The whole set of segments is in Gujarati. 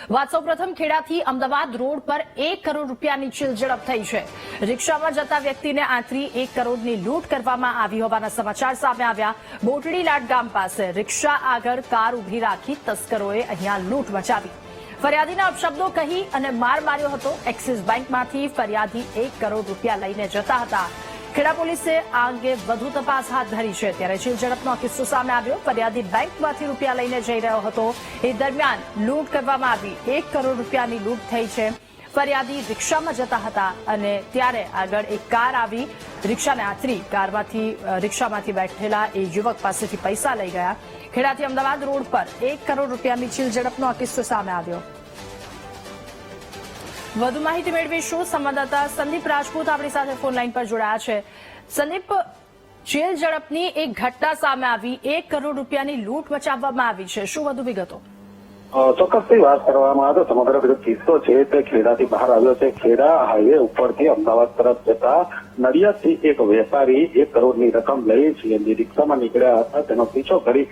વાત સૌપ્રથમ ખેડાથી અમદાવાદ રોડ પર 1 કરોડ રૂપિયાની ચીલઝડપ થઈ છે। રિક્ષામાં જતા વ્યક્તિને આંતરી 1 કરોડની લૂંટ કરવામાં આવી હોવાના સમાચાર સામે આવ્યા। બોટડીલાટ ગામ પાસે રિક્ષા આગળ કાર ઉભી રાખી તસ્કરોએ અહીંયા લૂંટ મચાવી। ફરિયાદીના અપશબ્દો કહી અને માર માર્યો હતો। એક્સિસ બેંકમાંથી ફરિયાદી 1 કરોડ રૂપિયા લઈને જતા હતા। ખેડા પોલીસે આ અંગે વધુ તપાસ હાથ ધરી છે। ત્યારે ચીલઝડપનો કિસ્સો સામે આવ્યો। ફરિયાદી બેંકમાંથી રૂપિયા લઈને જઈ રહ્યો હતો। એ દરમિયાન લૂંટ કરવામાં આવી। 1 કરોડ રૂપિયાની લૂંટ થઈ છે। ફરિયાદી રિક્ષામાં જતા હતા અને ત્યારે આગળ એક કાર આવી રિક્ષાને આંતરી રિક્ષામાંથી બેઠેલા એ યુવક પાસેથી પૈસા લઈ ગયા। ખેડાથી અમદાવાદ રોડ પર 1 કરોડ રૂપિયાની ચીલઝડપનો આ કિસ્સો સામે આવ્યો। વધુ માહિતી મેળવીશું। સંવાદદાતા સંદીપ રાજપૂત આપણી સાથે ફોન લાઈન પર જોડાયા છે। સંદીપ, ચીલઝડપની એક ઘટના સામે આવી, 1 કરોડ રૂપિયાની લૂંટ મચાવવામાં આવી છે, શું વધુ વિગતો? ચોક્કસથી વાત કરવામાં આવે તો સમગ્ર કિસ્સો છે તે ખેડાથી બહાર આવ્યો છે। ખેડા હાઈવે ઉપરથી અમદાવાદ તરફ જતા નડિયાદથી એક વેપારી 1 કરોડની રકમ લઈ સીએનજી રિક્ષામાં નીકળ્યા હતા। તેનો પીછો કરી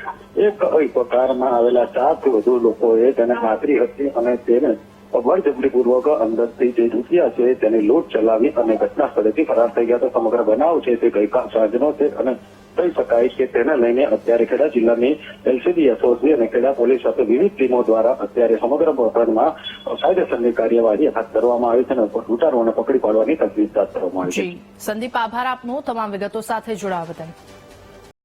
એક કારમાં આવેલા 4 થી વધુ લોકોએ તેને આંતરી હતી અને તેને બળજબરીપૂર્વક અંદરથી જે રૂપિયા છે તેની લૂંટ ચલાવી અને ઘટના સ્થળેથી ફરાર થઈ ગયા। તો સમગ્ર બનાવ છે તે ગઈકાલ સાંજનો છે અને કહી શકાય કે તેને લઈને અત્યારે ખેડા જિલ્લાની એલસીબી એસઓજી અને ખેડા પોલીસ સાથે વિવિધ ટીમો દ્વારા અત્યારે સમગ્ર પ્રકરણમાં કાયદેસરની કાર્યવાહી હાથ ધરવામાં આવી છે અને લૂંટારોને પકડી પાડવાની તજવીજ હાથ ધરવામાં આવી છે। સંદીપ, આભાર આપનો તમામ વિગતો સાથે જોડાવા બદલ।